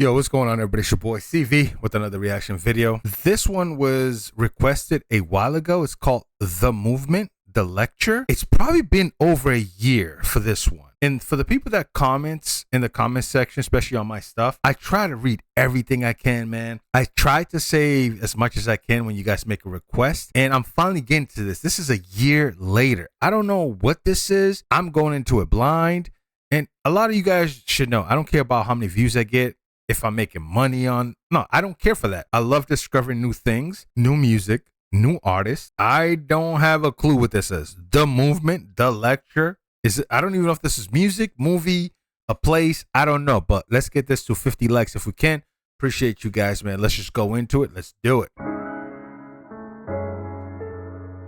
Yo, what's going on, everybody? It's your boy CV with another reaction video. This one was requested a while ago. It's called The Movement, The Lecture. It's probably been over a year for this one. And for the people that comments in the comment section, especially on my stuff, I try to read everything I can, man. I try to save as much as I can when you guys make a request. And I'm finally getting to this. This is a year later. I don't know what this is. I'm going into it blind. And a lot of you guys should know, I don't care about how many views I get. If I'm making money on, no, I don't care for that. I love discovering new things, new music, new artists. I don't have a clue what this is. The Movement, The Lecture. Is it? I don't even know if this is music, movie, a place. I don't know, but let's get this to 50 likes if we can. Appreciate you guys, man. Let's just go into it. Let's do it. All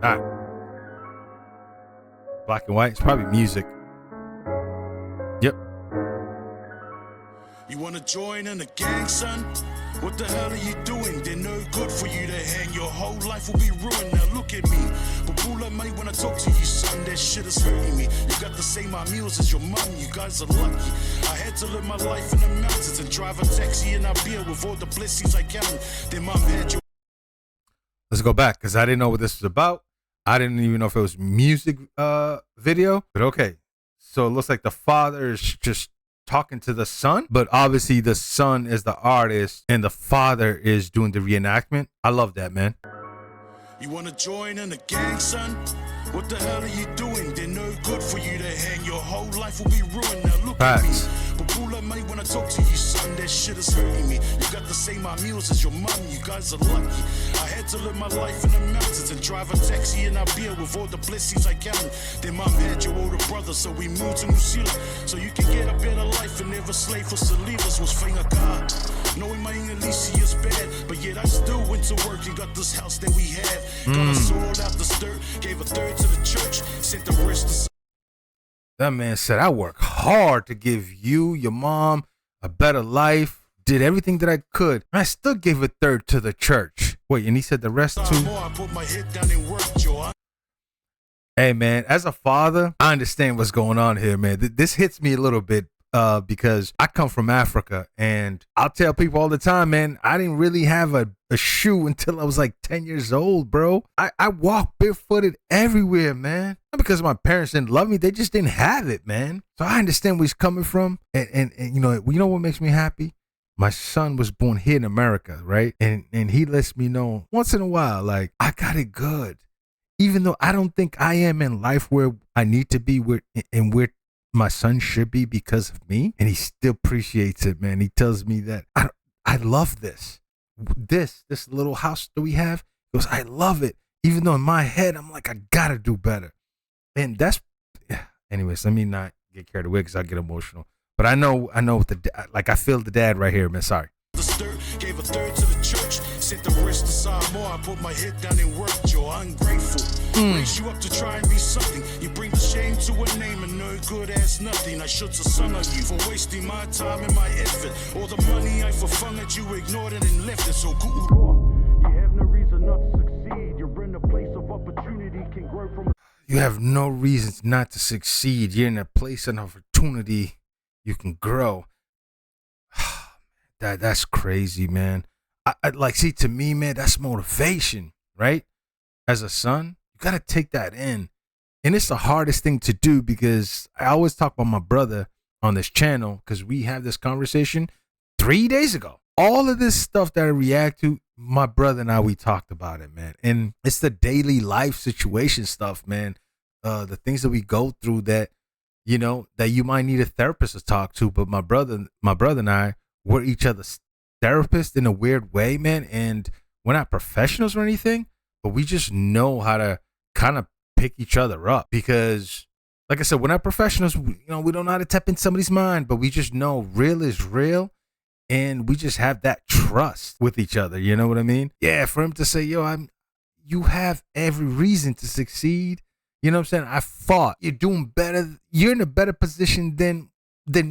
right. Black and white. It's probably music. Yep. You wanna join in the gang, son? What the hell are you doing? They're no good for you to hang. Your whole life will be ruined. Now look at me. But all I made when I talk to you, son, that shit is hurting me. You got the same meals as your mum. You guys are lucky. I had to live my life in the mountains and drive a taxi in Ibiza with all the blessings I counted. Then mom had your. Let's go back because I didn't know what this was about. I didn't even know if it was music video. But okay, so it looks like the father is just talking to the son, but obviously the son is the artist and the father is doing the reenactment. I love that, man. You wanna join in the gang, son? What the hell are you doing? They're no good for you to hang. Your whole life will be ruined. Now look at me. But all I made when I talk to you, son, that shit is hurting me. You got the same meals as your mum. You guys are lucky. I had to live my life in the mountains and drive a taxi in Ibiza with all the blessings I counted. Then mom had your older brother, so we moved to New Zealand. So you can get a better life and never slave for Salivas was finger God. Knowing my English is bad, but yet I still went to work and got this house that we have. Got us all out the stir, gave a third to the church, sent the rest to. That man said, I work hard to give you, your mom, a better life. Did everything that I could. I still gave a third to the church. Wait, and he said the rest too? I put my head down and worked, Joe. Hey, man, as a father, I understand what's going on here, man. This hits me a little bit because I come from Africa, and I'll tell people all the time, man, I didn't really have a shoe until I was like 10 years old, bro. I walked barefooted everywhere, man. Not because my parents didn't love me, they just didn't have it, man. So I understand where he's coming from, and you know what makes me happy? My son was born here in America, right? And he lets me know once in a while, like, I got it good. Even though I don't think I am in life where I need to be, where my son should be because of me, and he still appreciates it, man. He tells me that I love this little house that we have. He goes, I love it, even though in my head I'm like, I gotta do better. And that's, yeah. Anyways, let me not get carried away because I get emotional. But I know like I feel the dad right here, man. Sorry. Gave a third to the church, sent the rest aside more. I put my head down and worked, Joe. Ungrateful. Raise you up to try and be something. You bring the shame to a name and no good as nothing. I should a son of you for wasting my time and my effort. All the money I for fun that you ignored it and left it. So good. You have no reason not to succeed. You're in a place of opportunity, can grow from. You have no reasons not to succeed. You're in a place of opportunity. You can grow. That's crazy, man. I like, see, to me, man, that's motivation, right? As a son, you got to take that in. And it's the hardest thing to do because I always talk about my brother on this channel because we have this conversation 3 days ago. All of this stuff that I react to, my brother and I, we talked about it, man. And it's the daily life situation stuff, man. The things that we go through that, you know, that you might need a therapist to talk to. But my brother and I, we're each other's therapists in a weird way, man. And we're not professionals or anything, but we just know how to kind of pick each other up because, like I said, we're not professionals. We don't know how to tap in somebody's mind, but we just know real is real. And we just have that trust with each other. You know what I mean? Yeah. For him to say, yo, you have every reason to succeed. You know what I'm saying? I fought. You're doing better. You're in a better position than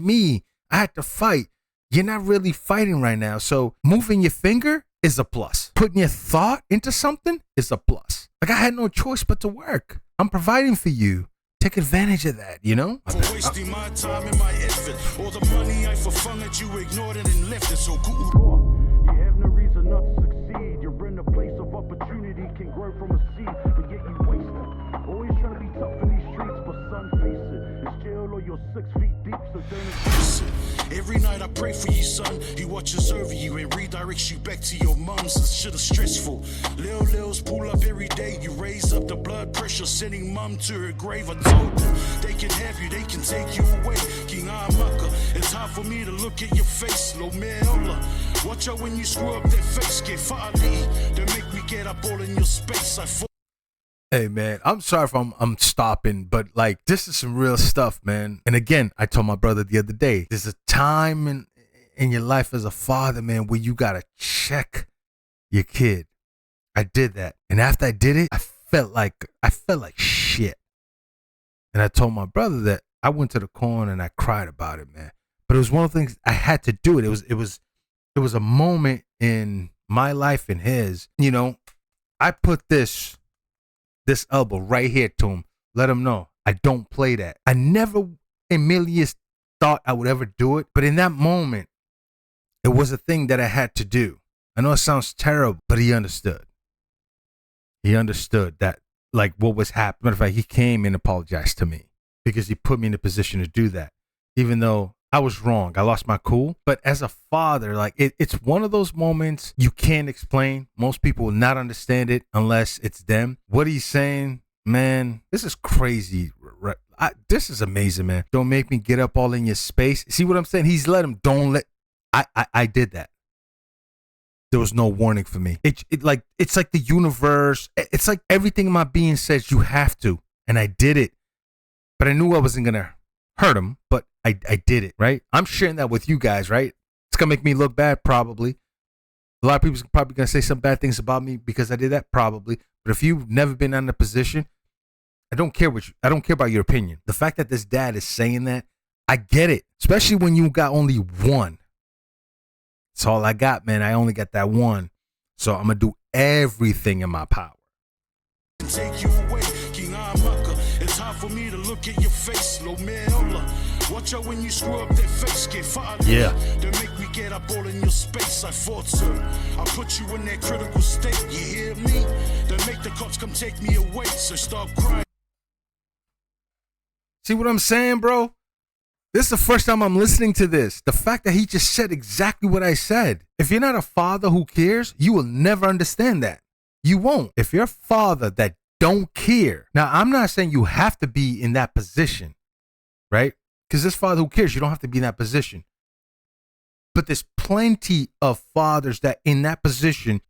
me. I had to fight. You're not really fighting right now. So moving your finger is a plus. Putting your thought into something is a plus. Like I had no choice but to work. I'm providing for you. take advantage of that, you know? For wasting my time and my effort. All the money I for fun that you ignored it and left it. So good. You have no reason not to succeed. You're in a place of opportunity, can grow from a seed, but yet you waste it. Always trying to be tough in these streets, but son, face it. It's jail or you're 6 feet deep, so don't embrace it. Every night I pray for you, son. He watches over you and redirects you back to your mums. This shit is stressful. Lils pull up every day. You raise up the blood pressure, sending mum to her grave. I told them they can have you, they can take you away. King Amaka, it's hard for me to look at your face. Lo Meola, watch out when you screw up that face. Get Fali, they make me get up all in your space. Hey man, I'm sorry if I'm stopping, but like this is some real stuff, man. And again, I told my brother the other day, there's a time in your life as a father, man, where you gotta check your kid. I did that, and after I did it, I felt like shit. And I told my brother that I went to the corner and I cried about it, man. But it was one of the things I had to do it. It was a moment in my life and his. You know, I put this elbow right here to him. Let him know I don't play that. I never in millions thought I would ever do it, but in that moment, it was a thing that I had to do. I know it sounds terrible, but he understood. He understood that, like, what was happening. Matter of fact, he came and apologized to me because he put me in a position to do that, even though I was wrong. I lost my cool. But as a father, like, it's one of those moments you can't explain. Most people will not understand it unless it's them. What he's saying, man, this is crazy. This is amazing, man. Don't make me get up all in your space. See what I'm saying? He's let him. Don't let. I did that. There was no warning for me. It's like the universe. It's like everything in my being says you have to, and I did it. But I knew I wasn't gonna hurt him, but I did it, right? I'm sharing that with you guys, right? It's gonna make me look bad, probably. A lot of people are probably gonna say some bad things about me because I did that, probably. But if you've never been in a position, I don't care about your opinion. The fact that this dad is saying that, I get it. Especially when you got only one. That's all I got, man. I only got that one. So I'm gonna do everything in my power. Take you away, King Amaka. It's hard for me to look at your face, Lo Meola. Watch out when you screw up that face, get fired. Yeah. They make me get up all in your space. I fought, sir. I put you in that critical state. You hear me? They make the cops come take me away. So stop crying. See what I'm saying, bro? This is the first time I'm listening to this. The fact that he just said exactly what I said. If you're not a father who cares, you will never understand that. You won't. If you're a father that don't care. Now, I'm not saying you have to be in that position, right? Because this father who cares, you don't have to be in that position. But there's plenty of fathers that in that position,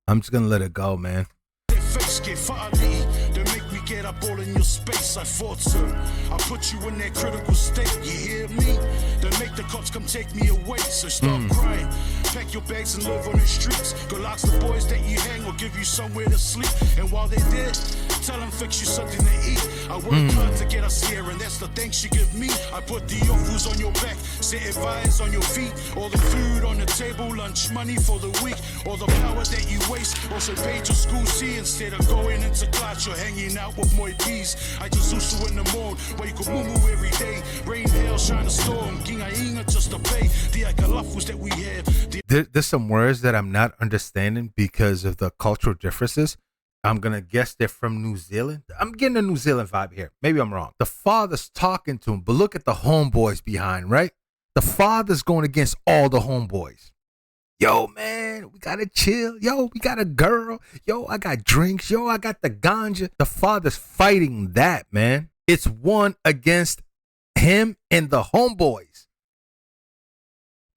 I'm just going to let it go, man. They make me get up all in your space. I fought, sir. I put you in that critical state. You hear me? They make the cops come take me away. So stop crying. Pack your bags and live on the streets. Go lock the boys that you hang will give you somewhere to sleep. And while they're there, tell them fix you something to eat. I work hard to get us here, and that's the thanks you give me. I put the offers on your back, set advice on your feet. All the food on the table, lunch money for the week. All the power that you waste, also paid your school fee. Instead of going into class, you're hanging out with more peas. I just used to in the morning, where you can moo every day. Rain, hail, shine a storm. King Ainga just to pay the akalafus that we have. There's some words that I'm not understanding because of the cultural differences. I'm going to guess they're from New Zealand. I'm getting a New Zealand vibe here. Maybe I'm wrong. The father's talking to him, but look at the homeboys behind, right? The father's going against all the homeboys. Yo, man, we got to chill. Yo, we got a girl. Yo, I got drinks. Yo, I got the ganja. The father's fighting that, man. It's one against him and the homeboys.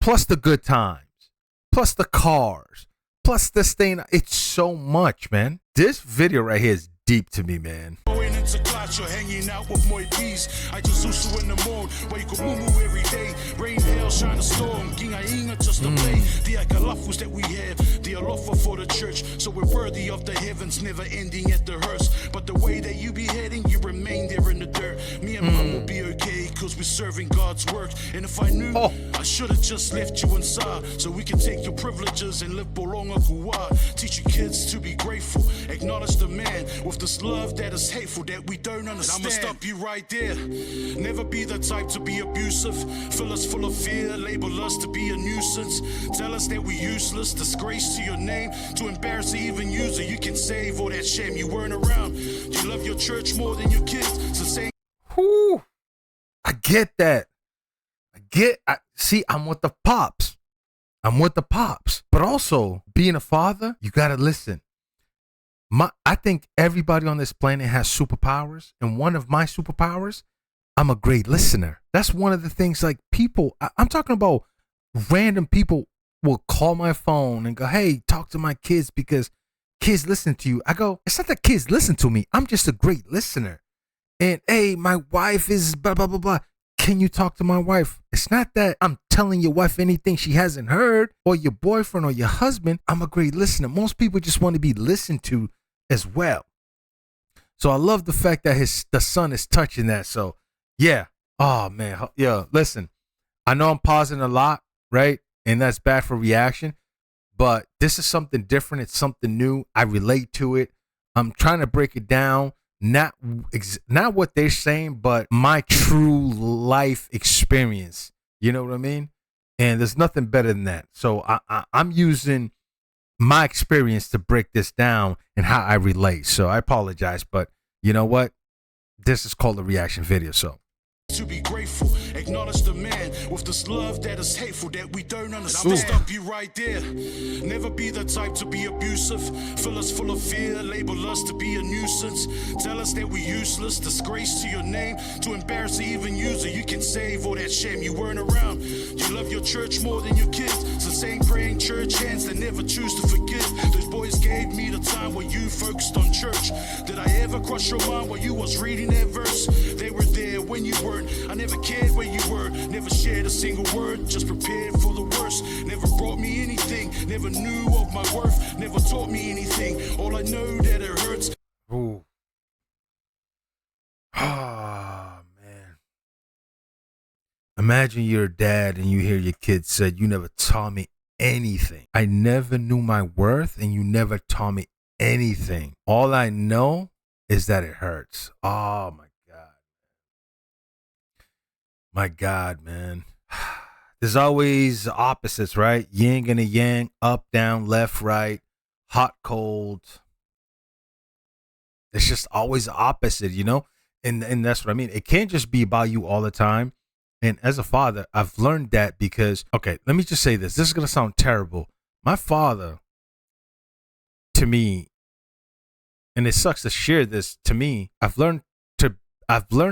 Plus the good times. Plus the cars. Plus the staying. It's so much, man. This video right here is deep to me, man. Going into class, you're hanging out with more peas. I just used to in the morning, where you can moo every day. Rain, hail, shine a storm. King Ainga just to play the akalafus that we have, the alofa for the church. So we're worthy of the heavens, never ending at the hearse. But the way that you be heading, you remain there in the dirt. Me and mom will be okay, cause we're serving God's work. And if I knew, I should have just left you inside, so we can take your privileges and live bolonga kuwa. Teach your kids to be grateful, acknowledge the man with this love that is hateful, that we don't understand. I'ma stop you right there. Never be the type to be abusive, fill us full of fear, label us to be a nuisance, tell us that we're useless, disgrace to your name, to embarrass or even use it. You can save all that shame, you weren't around. You love your church more than your kids, so say. Whew. I get that. See, I'm with the pops. But also, being a father, you gotta listen. I think everybody on this planet has superpowers, and one of my superpowers, I'm a great listener. That's one of the things, like, people, I'm talking about random people will call my phone and go, hey, talk to my kids because kids listen to you. I go, it's not that kids listen to me. I'm just a great listener. And, hey, my wife is blah, blah, blah, blah. Can you talk to my wife? It's not that I'm telling your wife anything she hasn't heard, or your boyfriend or your husband. I'm a great listener. Most people just want to be listened to as well. So I love the fact that the son is touching that. So yeah. Oh man. Yeah. Listen, I know I'm pausing a lot, right? And that's bad for reaction, but this is something different. It's something new. I relate to it. I'm trying to break it down. Not what they're saying, but my true life experience. You know what I mean? And there's nothing better than that. So I'm using my experience to break this down and how I relate. So I apologize, but you know what? This is called a reaction video. So. To be grateful, acknowledge the man with this love that is hateful, that we don't understand. I'll stop you right there. Never be the type to be abusive, fill us full of fear, label us to be a nuisance, tell us that we're useless, disgrace to your name, to embarrass or even use it. You can save all that shame, you weren't around. You love your church more than your kids, so saying praying church hands that never choose to forgive. Those boys gave me the time where you focused on church. Did I ever cross your mind while you was reading that verse? They were there when you weren't. I never cared where you were, never shared a single word, just prepared for the worst. Never brought me anything, never knew of my worth, never taught me anything. All I know that it hurts. Ooh. Oh, man. Imagine you're a dad and you hear your kid said, you never taught me anything. I never knew my worth and you never taught me anything. All I know is that it hurts. Oh, my God. My God, man. There's always opposites, right? Yin and a yang, up, down, left, right, hot, cold. It's just always opposite, you know? And that's what I mean. It can't just be about you all the time. And as a father, I've learned that because, okay, let me just say this. This is going to sound terrible. My father, to me, and it sucks to share this, to me, I've learned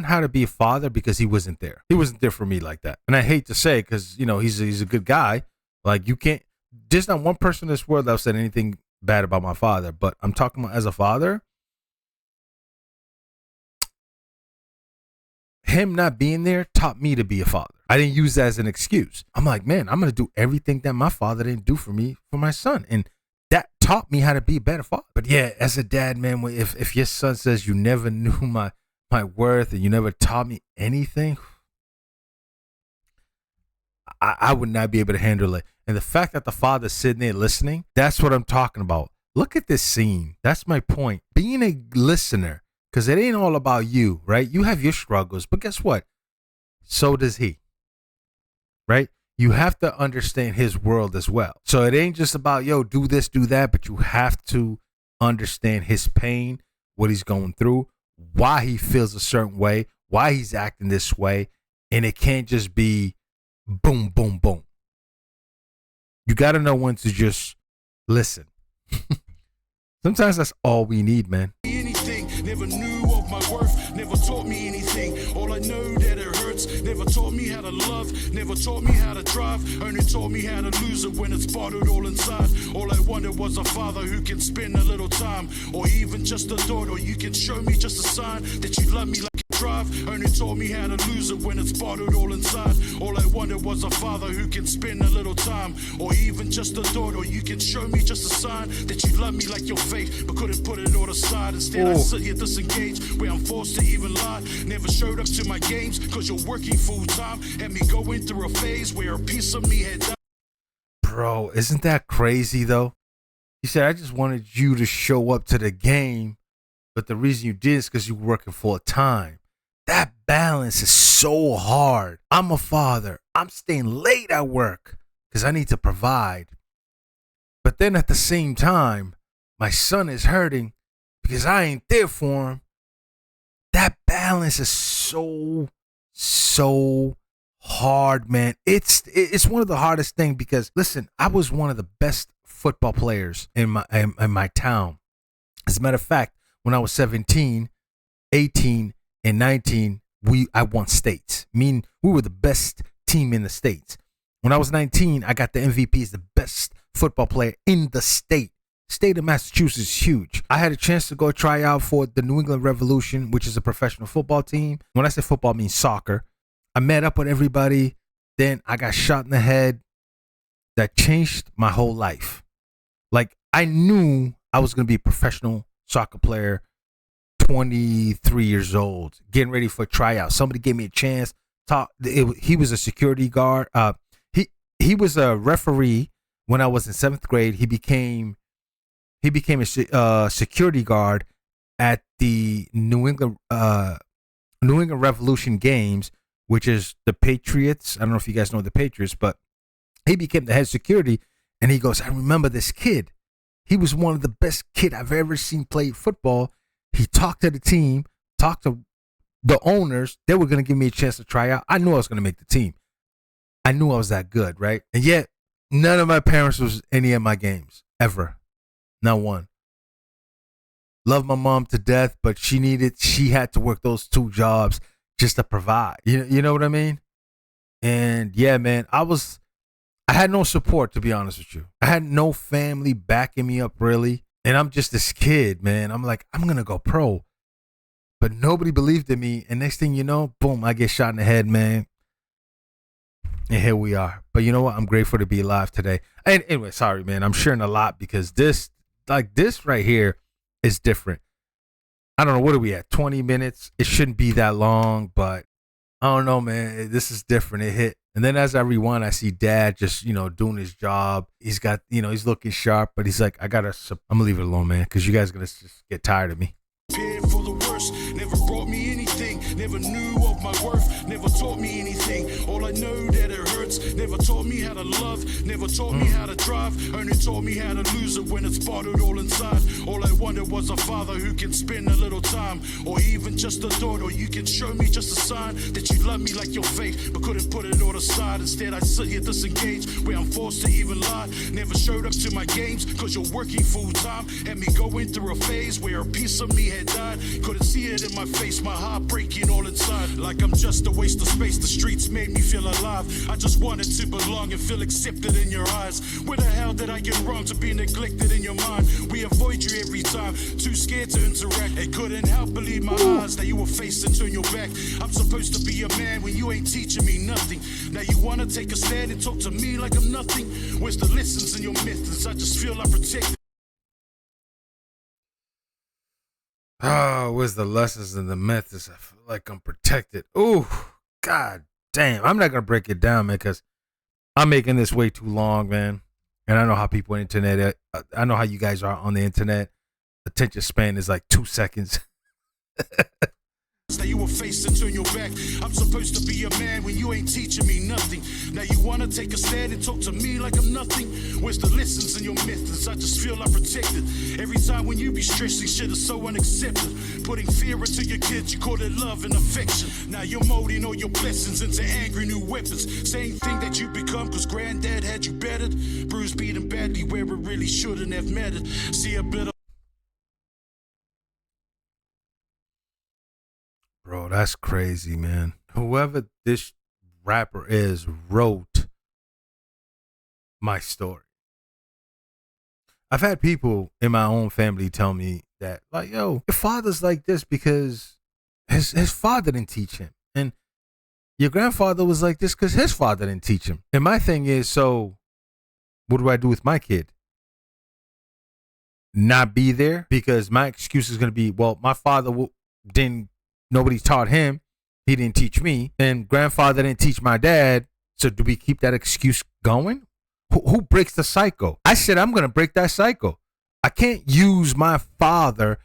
how to be a father because he wasn't there. He wasn't there for me like that. And I hate to say, because, you know, he's a good guy. Like, you can't, there's not one person in this world that said anything bad about my father. But I'm talking about as a father, him not being there taught me to be a father. I didn't use that as an excuse. I'm like, man, I'm going to do everything that my father didn't do for me, for my son. And that taught me how to be a better father. But yeah, as a dad, man, if your son says you never knew my worth and you never taught me anything, I would not be able to handle it. And the fact that the father's sitting there listening, that's what I'm talking about. Look at this scene. That's my point. Being a listener, because it ain't all about you, right? You have your struggles, but guess what? So does he, right? You have to understand his world as well. So it ain't just about, yo, do this, do that, but you have to understand his pain, what he's going through, why he feels a certain way, why he's acting this way. And it can't just be boom, boom, boom. You got to know when to just listen. Sometimes that's all we need, man. Anything, never knew of my worth, never taught me anything. All I know that it hurts, never taught me how to love, never taught me how to drive, only taught me how to lose it when it's bottled all inside. All I wanted was a father who can spend a little time, or even just a thought, or you can show me just a sign that you love me like drive. Only taught me how to lose it when it's bottled all inside. All I wanted was a father who can spend a little time, or even just a thought, or you can show me just a sign that you love me like your faith, but couldn't put it all aside. Instead, I sit here disengaged, where I'm forced to even lie. Never showed up to my games, cause you're working full time. Had me going through a phase where a piece of me had died. Bro, isn't that crazy though? He said, I just wanted you to show up to the game, but the reason you did is because you were working full time. That balance is so hard. I'm a father. I'm staying late at work because I need to provide. But then at the same time, my son is hurting because I ain't there for him. That balance is so hard, man. It's one of the hardest things because, listen, I was one of the best football players in my town. As a matter of fact, when I was 17, 18, and 19, I won states. Meaning we were the best team in the states. When I was 19, I got the MVP as the best football player in the state. State of Massachusetts is huge. I had a chance to go try out for the New England Revolution, which is a professional football team. When I say football, I mean soccer. I met up with everybody. Then I got shot in the head. That changed my whole life. Like, I knew I was going to be a professional soccer player, 23 years old, getting ready for a tryout. Somebody gave me a chance. He was a security guard. He was a referee when I was in 7th grade. He became a security guard at the New England Revolution games, which is the Patriots. I don't know if you guys know the Patriots, but he became the head security. And he goes, I remember this kid. He was one of the best kid I've ever seen play football. He talked to the team, talked to the owners. They were going to give me a chance to try out. I knew I was going to make the team. I knew I was that good, right? And yet, none of my parents was any of my games, ever. Not one. Love my mom to death, but she had to work those 2 jobs just to provide. You know what I mean? And yeah, man, I had no support, to be honest with you. I had no family backing me up, really. And I'm just this kid, man. I'm like, I'm going to go pro. But nobody believed in me. And next thing you know, boom, I get shot in the head, man. And here we are. But you know what? I'm grateful to be alive today. And anyway, sorry, man. I'm sharing a lot because this right here is different. I don't know. What are we at? 20 minutes? It shouldn't be that long, but I don't know, man. This is different. It hit. And then as I rewind, I see Dad just, doing his job. He's got, he's looking sharp, but he's like, I'm going to leave it alone, man, because you guys are going to just get tired of me. For the worst, never brought me anything, never knew of my worth, never taught me anything. All I know that it hurts, never taught me how to love, never taught me how to drive, only taught me how to lose it when it's bottled all inside. All I wanted was a father who can spend a little time, or even just a thought, or you can show me just a sign that you love me like your faith, but couldn't put it all aside. Instead, I sit here disengaged, where I'm forced to even lie. Never showed up to my games, cause you're working full time. Had me going through a phase where a piece of me had died. Couldn't see it in my face, my heart breaking all inside. Like I'm just a waste of space, the streets made me feel alive. I just wanted to belong and feel accepted in your eyes. Where the hell did I get wrong to be neglected in your mind? We avoid you every time, too scared to interact. I couldn't help believe my eyes that you were faced and turn your back. I'm supposed to be a man when you ain't teaching me nothing. Now you wanna take a stand and talk to me like I'm nothing. Where's the lessons in your methods? I just feel I'm protected. Oh, where's the lessons and the methods? I feel like I'm protected. Oh, God damn. I'm not going to break it down, man, because I'm making this way too long, man. And I know how people on the internet, I know how you guys are on the internet. Attention span is like 2 seconds. That you were faced and turn your back. I'm supposed to be a man when you ain't teaching me nothing. Now you wanna take a stand and talk to me like I'm nothing. Where's the lessons in your methods? I just feel I'm protected. Every time when you be stressing, shit is so unaccepted. Putting fear into your kids, you call it love and affection. Now you're molding all your blessings into angry new weapons. Same thing that you become, cause granddad had you bettered. Bruised, beaten badly where it really shouldn't have mattered. See a bit of Bro, that's crazy, man. Whoever this rapper is wrote my story. I've had people in my own family tell me that, like, yo, your father's like this because his father didn't teach him. And your grandfather was like this because his father didn't teach him. And my thing is, so what do I do with my kid? Not be there? Because my excuse is going to be, well, my father didn't, nobody taught him. He didn't teach me. And grandfather didn't teach my dad. So do we keep that excuse going? Who breaks the cycle? I said, I'm going to break that cycle. I can't use my father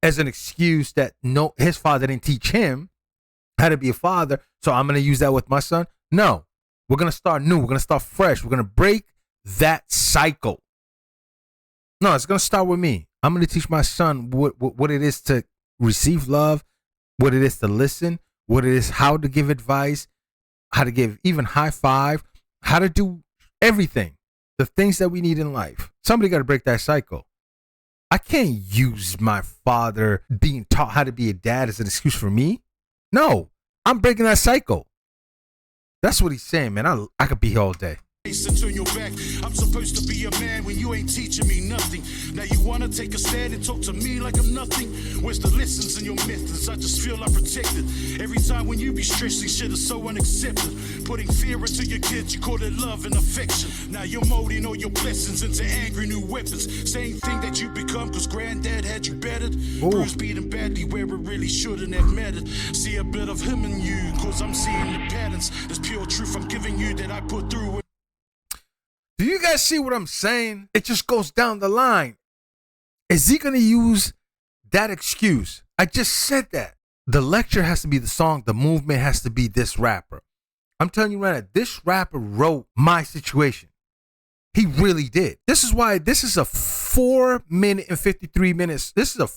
as an excuse that no, his father didn't teach him how to be a father. So I'm going to use that with my son. No, we're going to start new. We're going to start fresh. We're going to break that cycle. No, it's going to start with me. I'm going to teach my son what it is to receive love, what it is to listen, what it is, how to give advice, how to give even high five, how to do everything, the things that we need in life. Somebody got to break that cycle. I can't use my father being taught how to be a dad as an excuse for me. No, I'm breaking that cycle. That's what he's saying, man. I could be here all day. On your back. I'm supposed to be a man when you ain't teaching me nothing. Now you wanna take a stand and talk to me like I'm nothing. Where's the lessons and your methods? I just feel I'm protected. Every time when you be stressing, shit is so unaccepted. Putting fear into your kids, you call it love and affection. Now you're molding all your blessings into angry new weapons. Same thing that you become, cause granddad had you bettered. Bruce beating badly where it really shouldn't have mattered. See a bit of him in you, cause I'm seeing the patterns. This pure truth I'm giving you that I put through. Do you guys see what I'm saying? It just goes down the line. Is he going to use that excuse? I just said that. The lecture has to be the song. The movement has to be this rapper. I'm telling you right now, this rapper wrote my situation. He really did. This is why this is a 4 minute and 53 minutes. This is a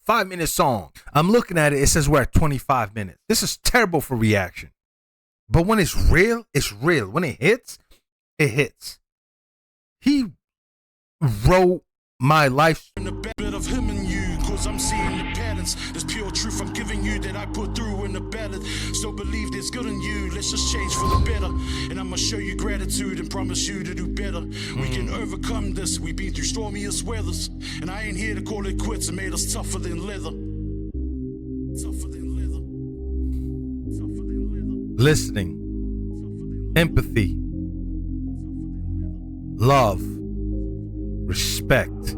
5 minute song. I'm looking at it. It says we're at 25 minutes. This is terrible for reaction. But when it's real, it's real. When it hits, it hits. He wrote my life. In a bit of him and you, cause I'm seeing the patterns. This pure truth I'm giving you that I put through in the ballad. So believe there's good in you. Let's just change for the better. And I'ma show you gratitude and promise you to do better. We can overcome this. We've been through stormiest weathers. And I ain't here to call it quits. It made us tougher than leather. Tougher than leather. Tougher than leather. Listening. Empathy. Love, respect.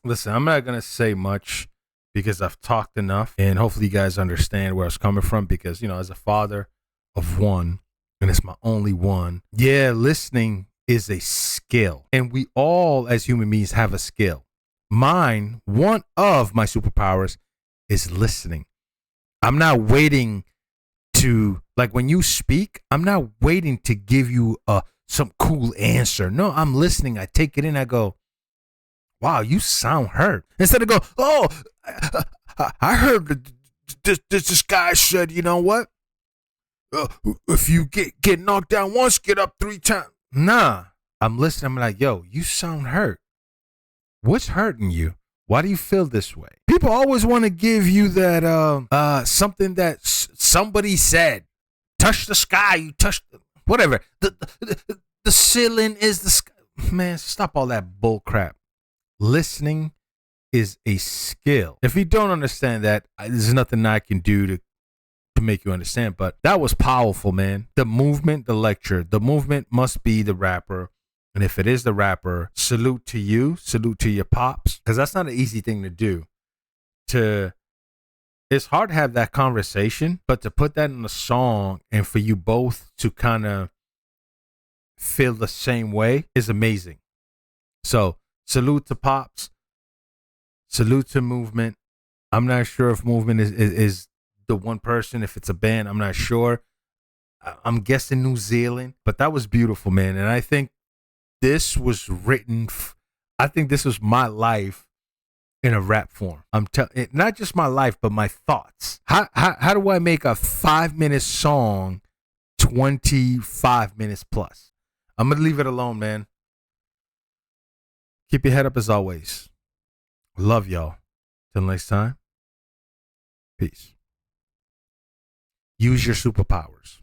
Listen, I'm not going to say much because I've talked enough, and hopefully you guys understand where I was coming from because, you know, as a father of one, and it's my only one, yeah, listening is a skill. And we all, as human beings, have a skill. Mine, one of my superpowers is listening. I'm not waiting to, like when you speak, I'm not waiting to give you some cool answer. No, I'm listening. I take it in. I go, wow, you sound hurt. Instead of go, oh, I heard this guy said, you know what? If you get knocked down once, get up 3 times. Nah, I'm listening. I'm like, yo, you sound hurt. What's hurting you? Why do you feel this way? People always want to give you that something that somebody said. Touch the sky, you touch whatever. The ceiling is the sky. Man, stop all that bull crap. Listening is a skill. If you don't understand that, there's nothing I can do to make you understand. But that was powerful, man. The movement, the lecture. The movement must be the rapper. And if it is the rapper, salute to you, salute to your pops, because that's not an easy thing to do. It's hard to have that conversation, but to put that in a song and for you both to kind of feel the same way is amazing. So salute to pops, salute to movement. I'm not sure if movement is the one person, if it's a band, I'm not sure. I'm guessing New Zealand, but that was beautiful, man. And I think this was written, I think this was my life in a rap form. I'm telling, not just my life, but my thoughts. How do I make a 5-minute song 25 minutes plus? I'm going to leave it alone, man. Keep your head up as always. Love y'all. Till next time. Peace. use your superpowers.